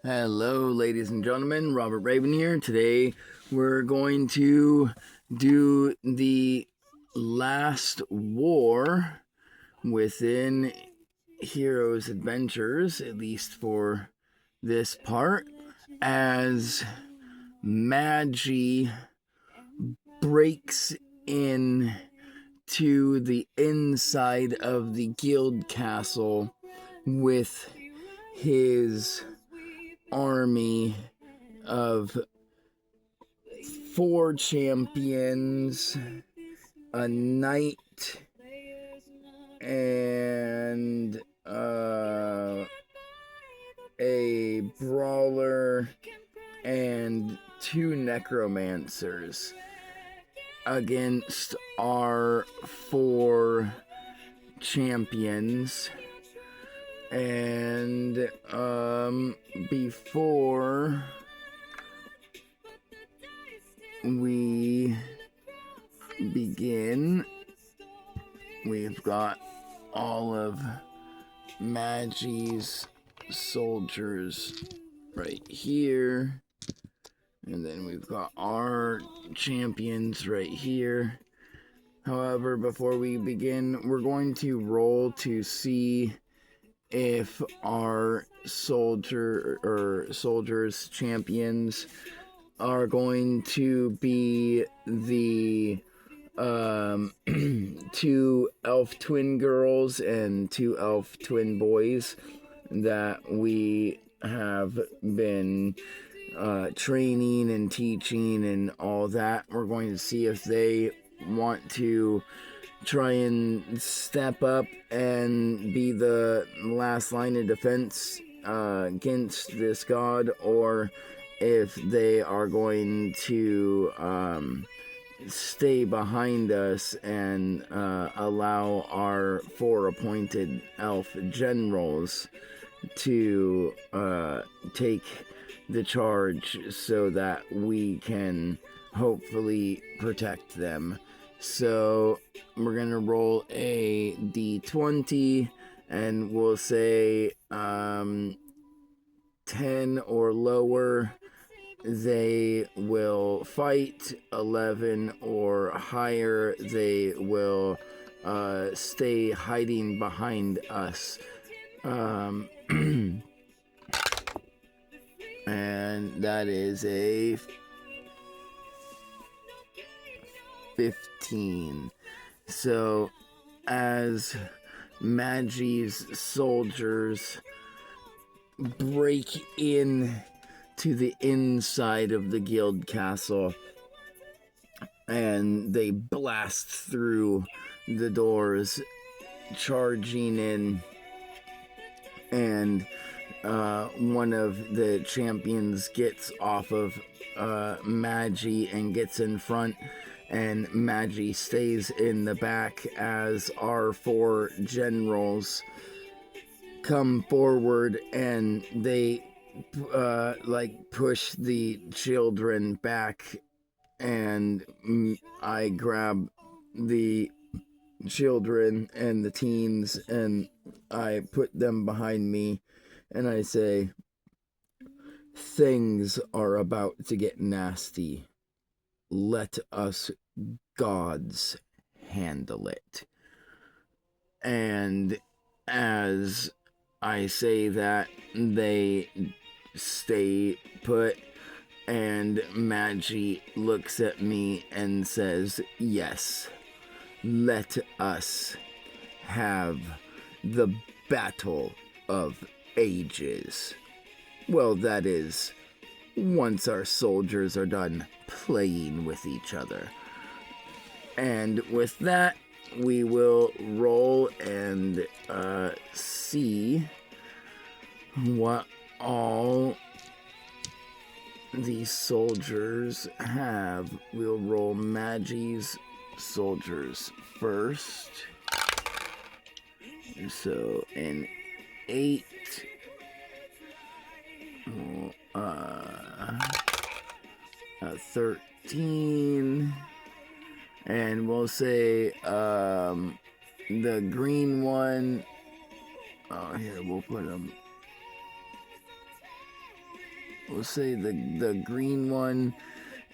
Hello, ladies and gentlemen. Robert Raven here. Today we're going to do the last war within Heroes Adventures, at least for this part, as Magi breaks in to the inside of the guild castle with his army of 4 champions, a knight, and a brawler, and 2 necromancers against our 4 champions. And before we begin, we've got all of Magi's soldiers right here, and then we've got our champions right here. However, before we begin, we're going to roll to see if our soldiers champions are going to be the 2 elf twin girls and 2 elf twin boys that we have been training and teaching and all that. We're going to see if they want to try and step up and be the last line of defense against this god, or if they are going to stay behind us and allow our 4 appointed elf generals to take the charge so that we can hopefully protect them. So we're gonna roll a d20 and we'll say 10 or lower they will fight, 11 or higher they will stay hiding behind us. And that is a 15. So as Magi's soldiers break in to the inside of the guild castle and they blast through the doors, charging in, and one of the champions gets off of Magi and gets in front, and Magi stays in the back as our 4 generals come forward and they push the children back, and I grab the children and the teens and I put them behind me and I say, things are about to get nasty. Let us gods handle it. And as I say that, they stay put, and Magi looks at me and says, yes, let us have the battle of ages. Well, that is, once our soldiers are done playing with each other. And with that, we will roll and see what all these soldiers have. We'll roll Magi's soldiers first. So an 8, a 13, and we'll say the green one. Oh, here we'll put them. we'll say the green one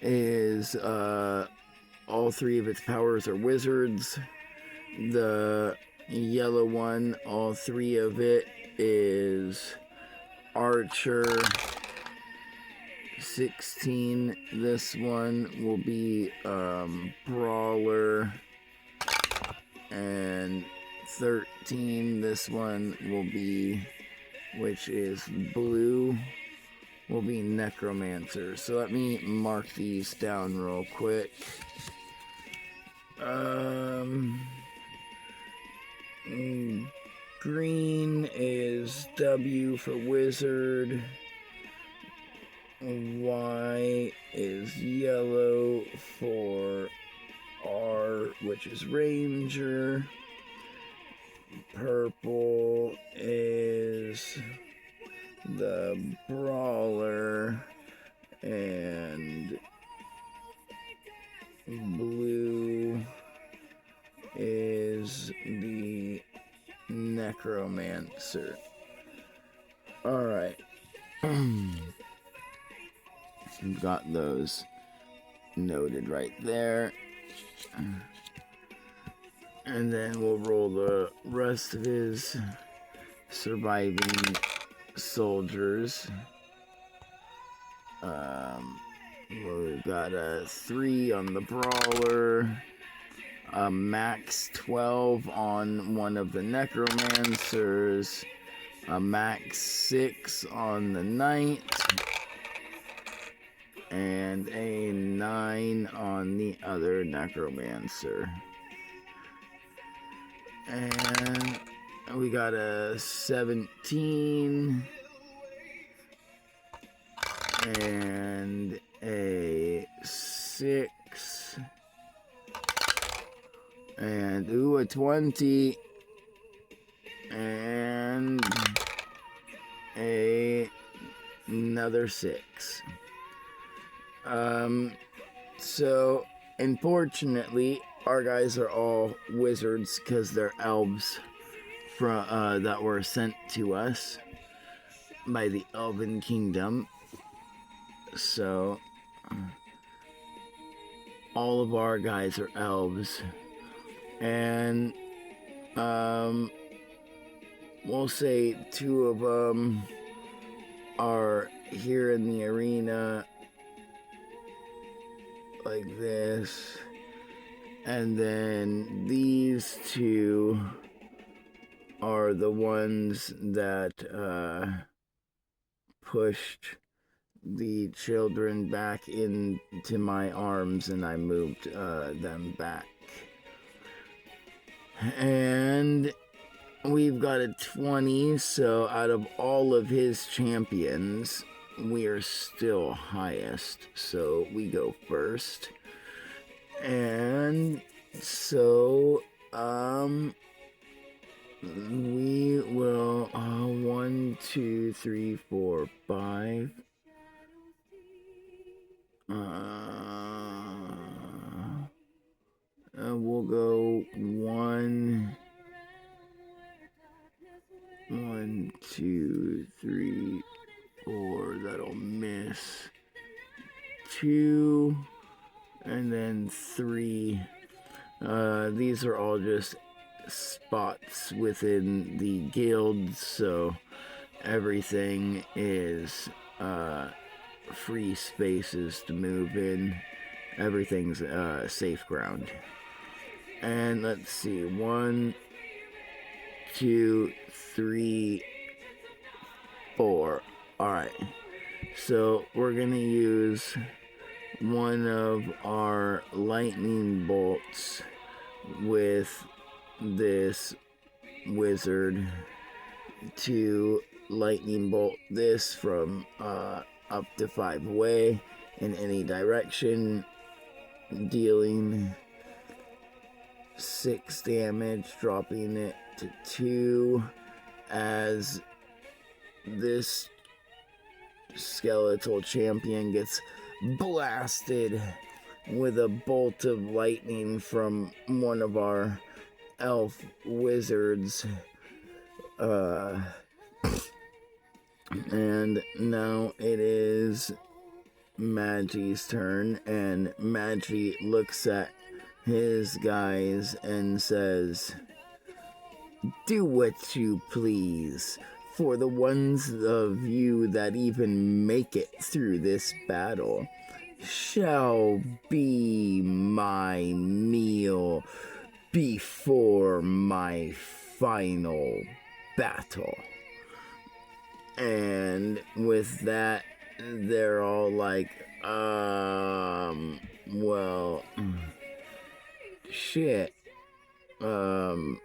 is all 3 of its powers are wizards. The yellow one, all 3 of it is archer. 16, this one will be brawler. And 13, this one will be, which is blue, will be necromancer. So let me mark these down real quick. Green is W for wizard. Y is yellow for R, which is ranger. Purple is the brawler, and blue is the necromancer. Alright. We've got those noted right there. And then we'll roll the rest of his surviving soldiers. We've got a 3 on the brawler, a max 12 on one of the necromancers, a max 6 on the knight, and a 9 on the other necromancer. And we got a 17 and a 6 and a 20 and another 6. So unfortunately, our guys are all wizards because they're elves from that were sent to us by the Elven Kingdom. So all of our guys are elves, and we'll say 2 of them are here in the arena like this, and then these 2 are the ones that pushed the children back into my arms, and I moved them back. And we've got a 20, so out of all of his champions, we are still highest, so we go first. And so we will 1, 2, 3, 4, 5. We'll go 1, 2, 3, 4. That'll miss. 2, and then 3. These are all just spots within the guild, so everything is free spaces to move in. Everything's safe ground. And let's see, 1, 2, 3, 4. Alright, so we're gonna use one of our lightning bolts with this wizard to lightning bolt this from up to 5 away in any direction, dealing 6 damage, dropping it to 2 as this skeletal champion gets blasted with a bolt of lightning from one of our elf wizards. And now it is Magi's turn, and Magi looks at his guys and says, "Do what you please. For the ones of you that even make it through this battle shall be my meal before my final battle." And with that, they're all like, well, shit. Well,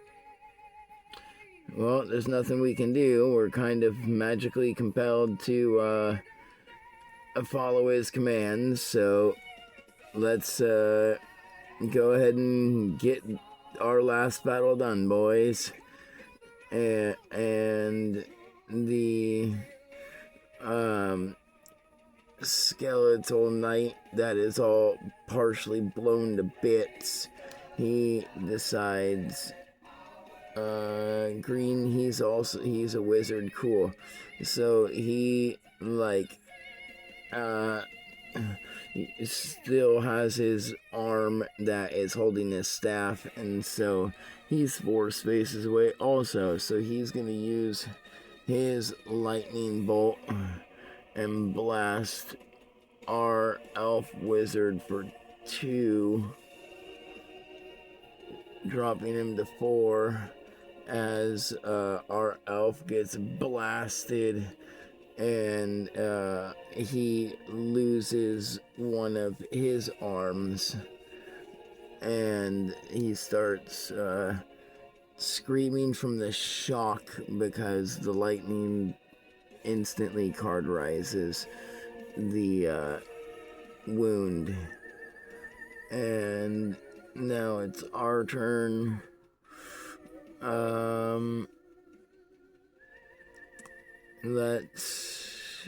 there's nothing we can do. We're kind of magically compelled to, follow his commands, so let's, go ahead and get our last battle done, boys. And the, skeletal knight that is all partially blown to bits, he decides, Green, he's a wizard, cool. So he, like, he still has his arm that is holding his staff, and so he's 4 spaces away also. So he's gonna use his lightning bolt and blast our elf wizard for 2, dropping him to 4 as our elf gets blasted, and he loses one of his arms, and he starts screaming from the shock because the lightning instantly cauterizes the wound. And now it's our turn. Let's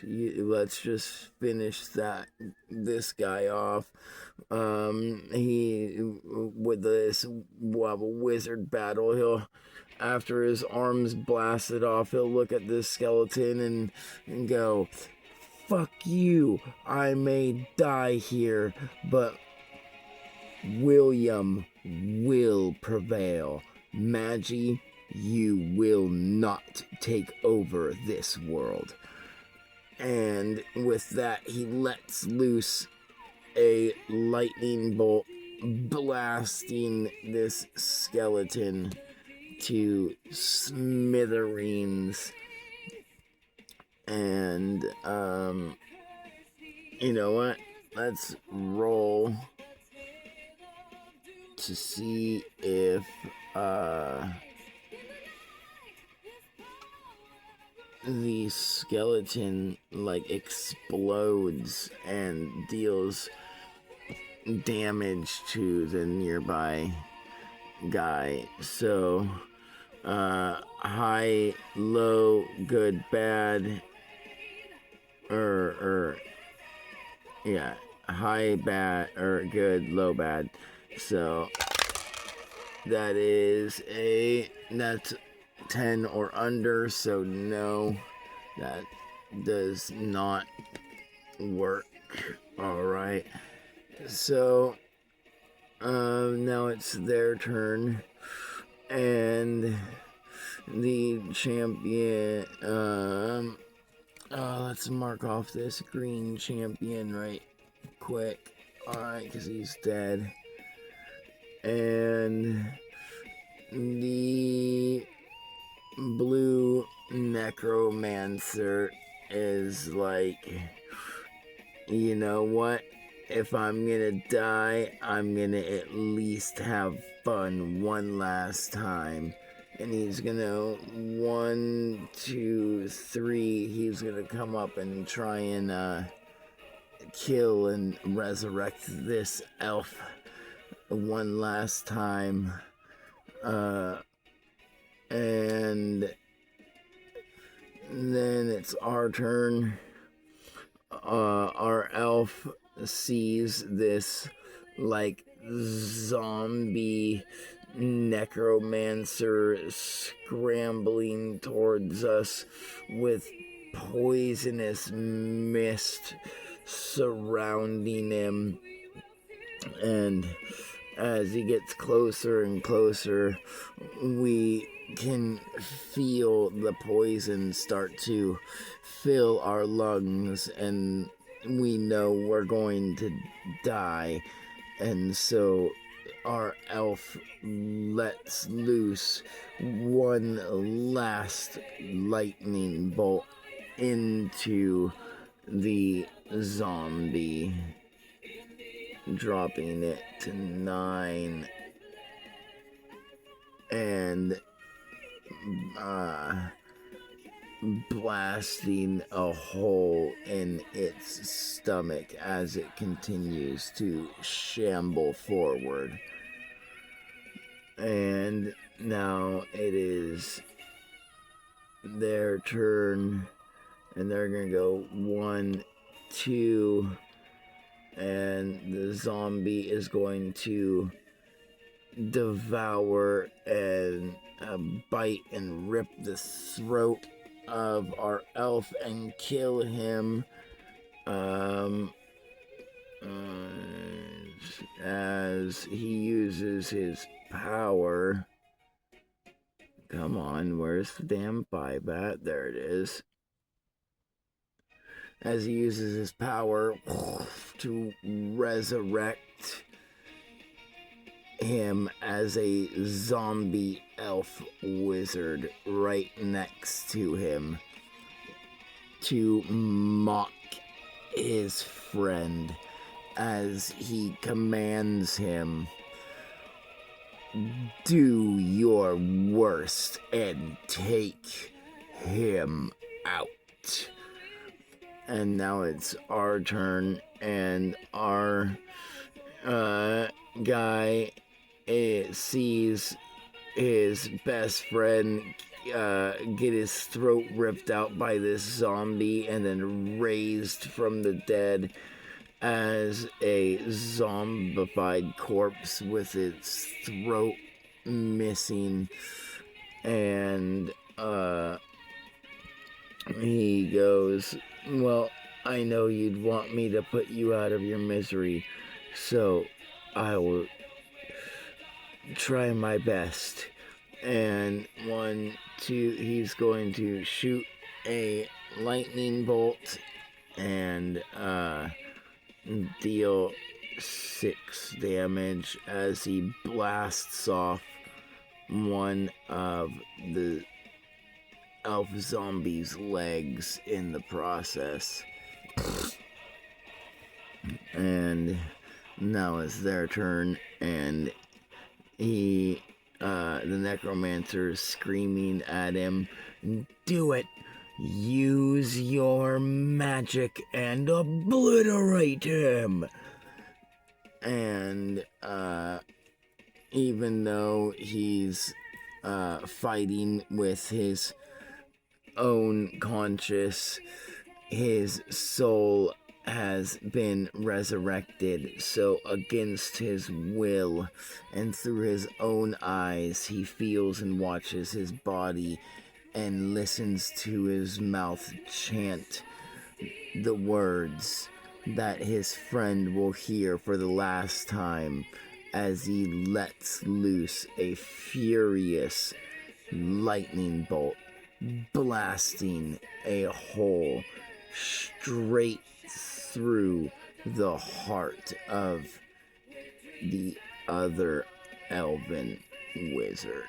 just finish this guy off. He, with this wizard battle, after his arms blasted off, he'll look at this skeleton and go, "Fuck you, I may die here, but William will prevail. Magi, you will not take over this world." And with that, he lets loose a lightning bolt, blasting this skeleton to smithereens. And, you know what? Let's roll to see if, the skeleton, like, explodes and deals damage to the nearby guy. So, high, low, good, bad, yeah, high, bad, or good, low, bad. So, that's 10 or under, so no, that does not work. Alright, so now it's their turn, and the champion, let's mark off this green champion right quick. Alright, because he's dead. And the blue necromancer is like, you know what? If I'm gonna die, I'm gonna at least have fun one last time. And he's gonna, 1, 2, 3, he's gonna come up and try and kill and resurrect this elf one last time. And then it's our turn. Our elf sees this, like, zombie necromancer scrambling towards us with poisonous mist surrounding him, and as he gets closer and closer, we can feel the poison start to fill our lungs, and we know we're going to die. And so our elf lets loose one last lightning bolt into the zombie, dropping it to 9 and blasting a hole in its stomach as it continues to shamble forward. And now it is their turn, and they're gonna go 1, 2, and the zombie is going to devour and bite and rip the throat of our elf and kill him as he uses his power. Come on, where's the damn 5 at? There it is. As he uses his power to resurrect him as a zombie elf wizard right next to him, to mock his friend as he commands him, do your worst and take him out. And now it's our turn, and our guy sees his best friend get his throat ripped out by this zombie and then raised from the dead as a zombified corpse with its throat missing. And he goes, well, I know you'd want me to put you out of your misery, so I will try my best. And 1, 2, he's going to shoot a lightning bolt and deal 6 damage as he blasts off one of the elf zombie's legs in the process. And now it's their turn, and he the necromancer is screaming at him, do it, use your magic and obliterate him. And even though he's fighting with his own conscience, his soul has been resurrected, so against his will and through his own eyes, he feels and watches his body and listens to his mouth chant the words that his friend will hear for the last time as he lets loose a furious lightning bolt, blasting a hole straight through the heart of the other elven wizard.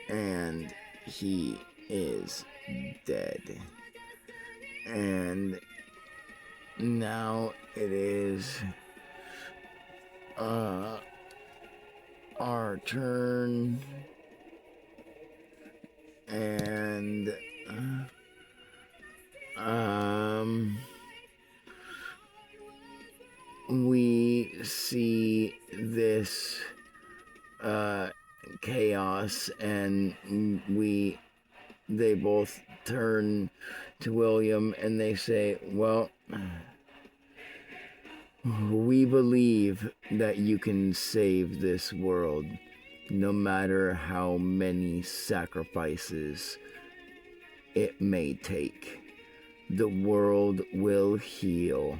And he is dead. And now it is our turn, and we see this chaos, and they both turn to William and they say, well, we believe that you can save this world, no matter how many sacrifices it may take, the world will heal,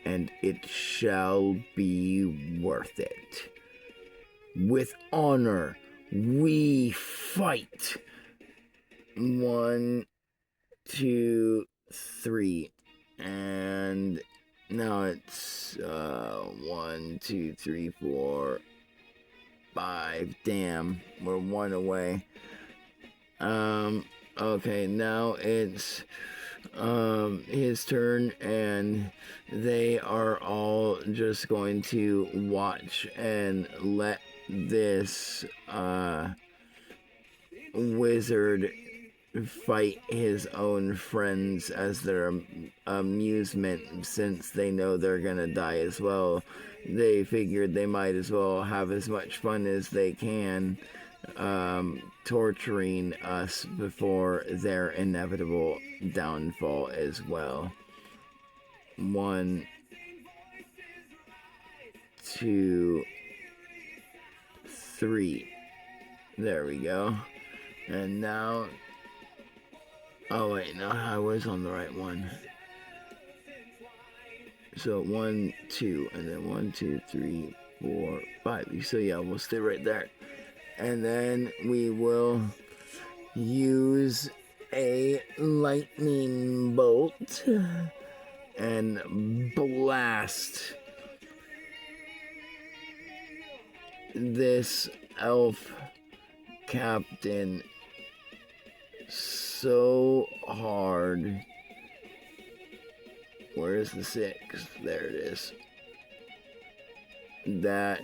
and it shall be worth it. With honor, we fight. 1, 2, 3. And now it's 1, 2, 3, 4, 5. Damn, we're 1 away. Okay, now it's his turn, and they are all just going to watch and let this wizard fight his own friends as their amusement, since they know they're gonna die as well. They figured they might as well have as much fun as they can torturing us before their inevitable downfall as well. 1, 2, 3. There we go. And now, oh wait, no, I was on the right one. So 1, 2, and then 1, 2, 3, 4, 5. So yeah, we'll stay right there. And then we will use a lightning bolt and blast this elf captain so hard. Where's the 6? There it is. That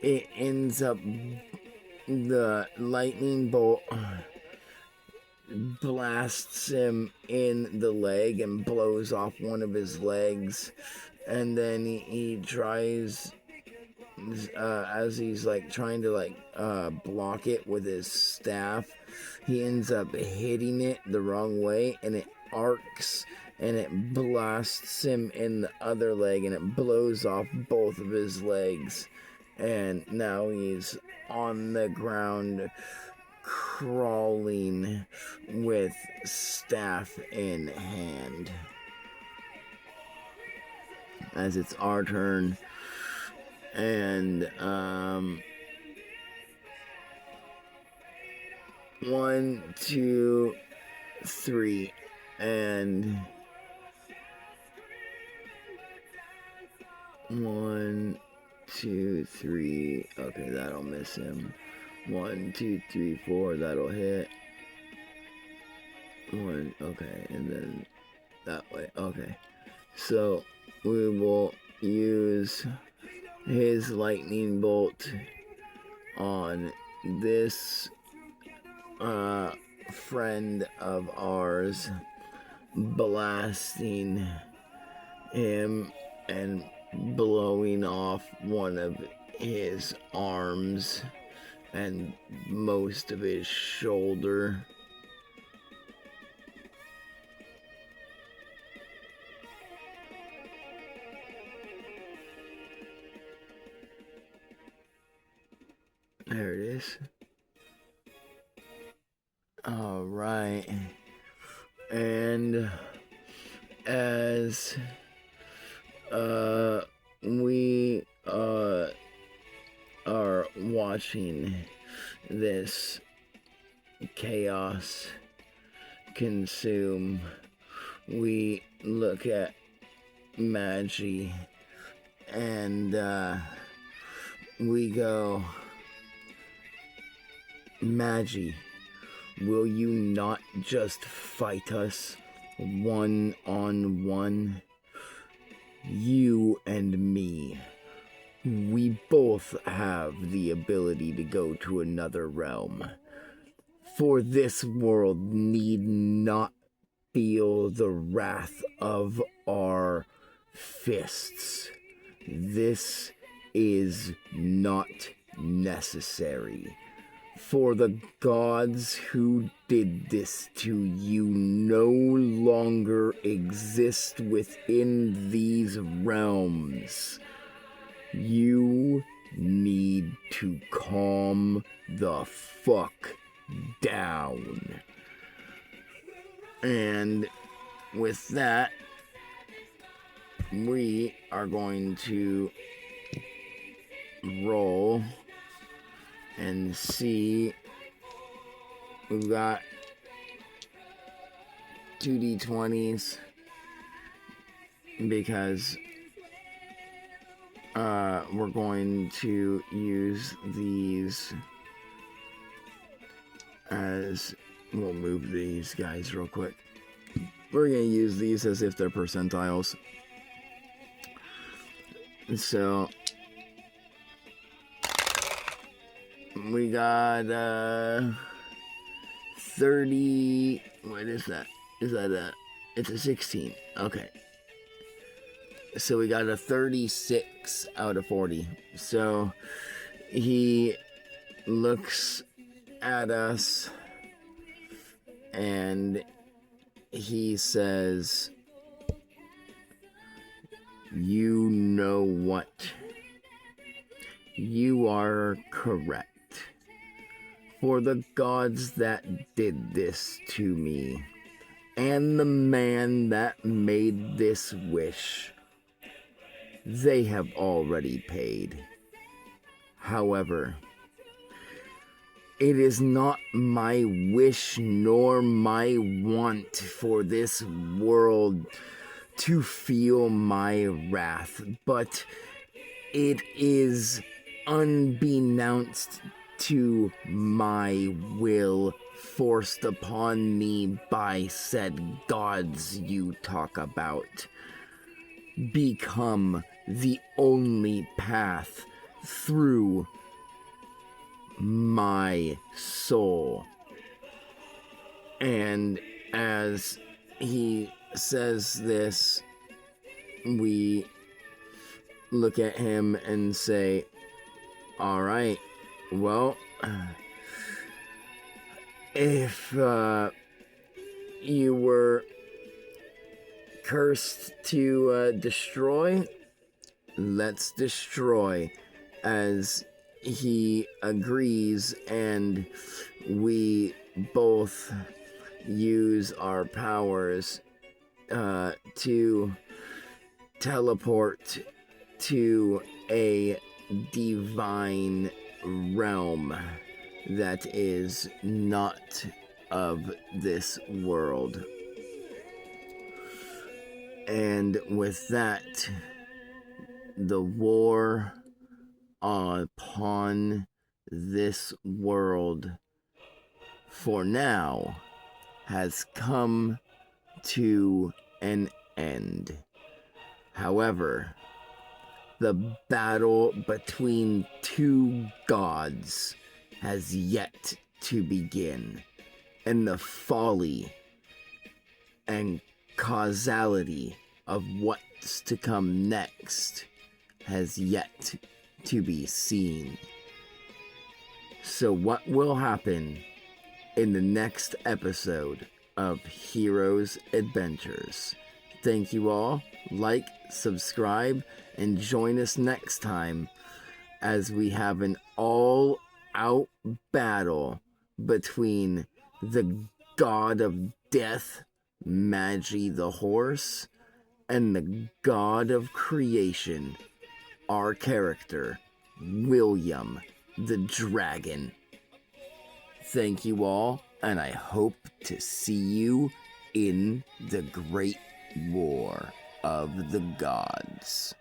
it ends up, the lightning bolt blasts him in the leg and blows off one of his legs, and then he tries, as he's like trying to like block it with his staff, he ends up hitting it the wrong way, and it arcs and it blasts him in the other leg, and it blows off both of his legs. And now he's on the ground, crawling with staff in hand. As it's our turn, and 1, 2, 3, and 1, 2, 3. Okay, that'll miss him. 1, 2, 3, 4. That'll hit. 1. Okay, and then that way. Okay, so we will use his lightning bolt on this friend of ours, blasting him and blowing off one of his arms and most of his shoulder. There it is. All right. And as we are watching this chaos consume, we look at Magi and we go, Magi, will you not just fight us 1-on-1? You and me, we both have the ability to go to another realm. For this world need not feel the wrath of our fists. This is not necessary. For the gods who did this to you no longer exist within these realms. You need to calm the fuck down. And with that, we are going to roll and see. We've got 2d20s because we're going to use these as, we'll move these guys real quick. We're going to use these as if they're percentiles. So we got 30, what is that? Is that it's a 16. Okay. So we got a 36 out of 40. So he looks at us and he says, "You know what? You are correct. For the gods that did this to me, and the man that made this wish, they have already paid. However, it is not my wish nor my want for this world to feel my wrath, but it is unbeknownst to my will, forced upon me by said gods you talk about, become the only path through my soul." And as he says this, we look at him and say, "All right, well, if you were cursed to destroy, let's destroy." As he agrees, and we both use our powers to teleport to a divine realm that is not of this world. And with that, the war upon this world for now has come to an end. However, the battle between two gods has yet to begin, and the folly and causality of what's to come next has yet to be seen. So what will happen in the next episode of Heroes Adventures? Thank you all. Like, subscribe, and join us next time as we have an all-out battle between the god of death, Magi the horse, and the god of creation, our character, William the dragon. Thank you all, and I hope to see you in the Great War of the Gods.